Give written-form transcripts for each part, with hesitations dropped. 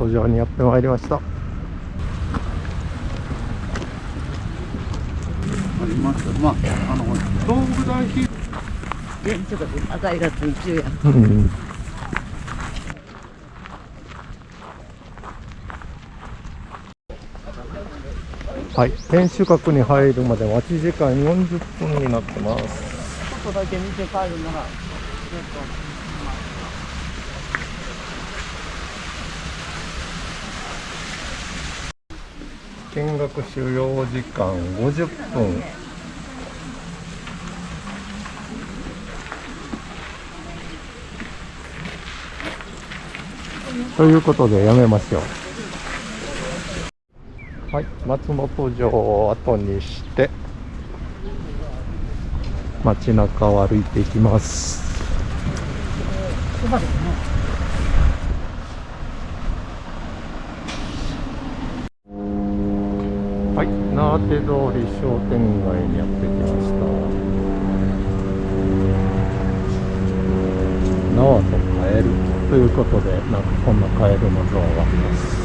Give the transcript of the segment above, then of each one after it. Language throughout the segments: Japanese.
本城にやってまいりました。ありました。まあ、道具代費。ちょっと赤いがついちゅうやん。はい、天守閣に入るまで待ち時間40分になってます。ちょっとだけ見て帰るなら、見学収容時間50分。ということでやめましょう。はい、松本城を後にして街中を歩いていきます。はい、なわて通り商店街にやってきました。縄とカエルということで、なんかこんなカエルの像があります。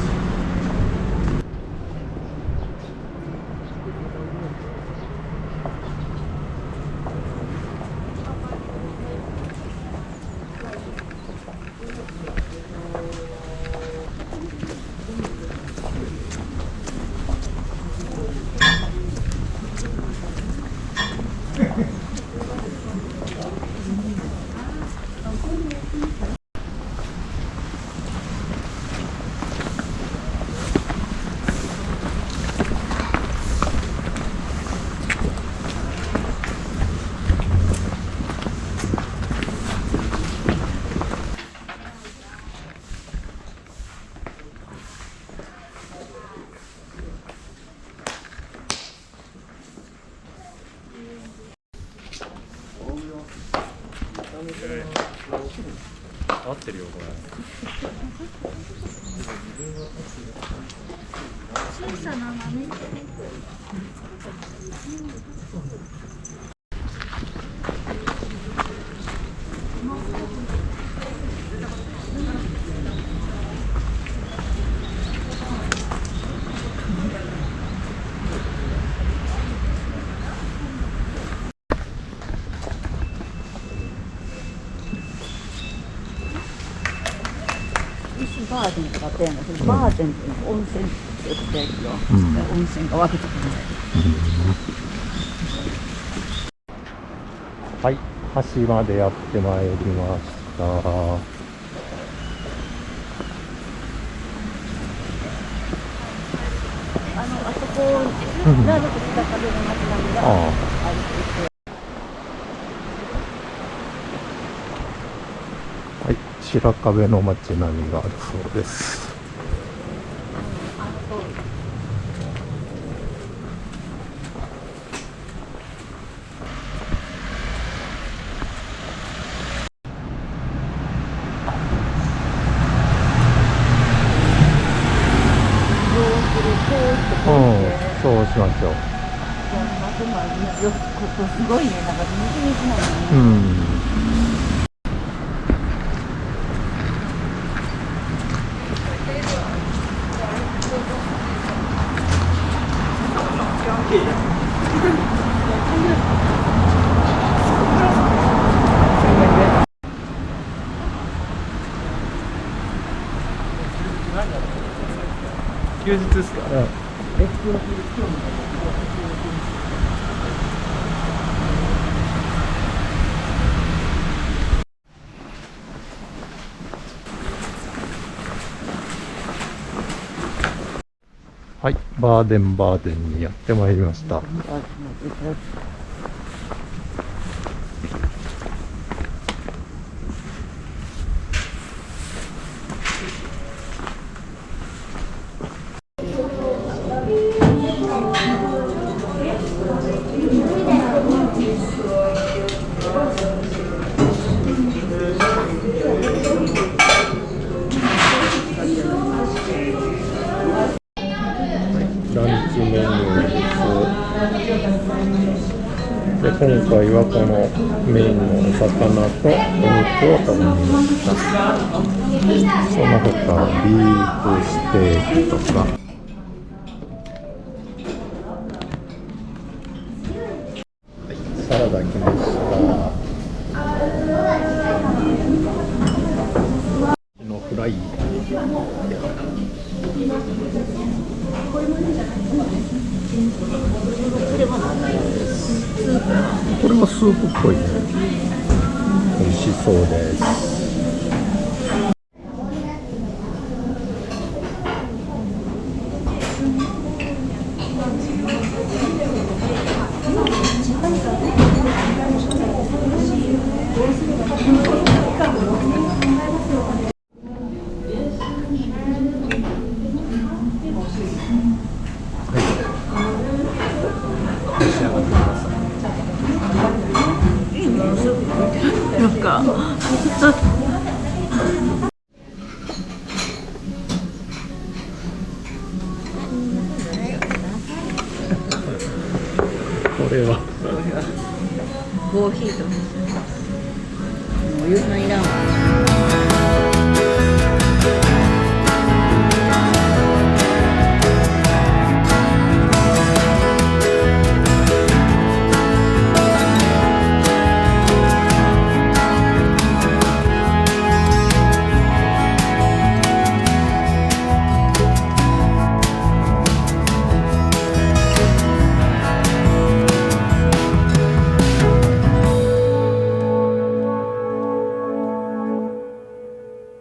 合ってるよこれ。小さな豆。バーデンとかってやんの、バーデンっていうのは温泉って言ってるけど、温泉が湧くとかね。はい、橋までやってまいりました。あそこ、なると北風の街並みがあるって。はい、白壁の街並みがあるそうです。そうしましょう。ここすごいね、なんか水なのね。休日ですか？はい、バーデンバーデンにやってまいりました。ランチメニューです。で、で今回はこのメインのお魚とお肉を頼みました。その他ビーフステーキとか、サラダ来ました。のフライ。これはスープっぽいね。美味しそうです。なんかこれはコーヒーとお湯のいらんわ。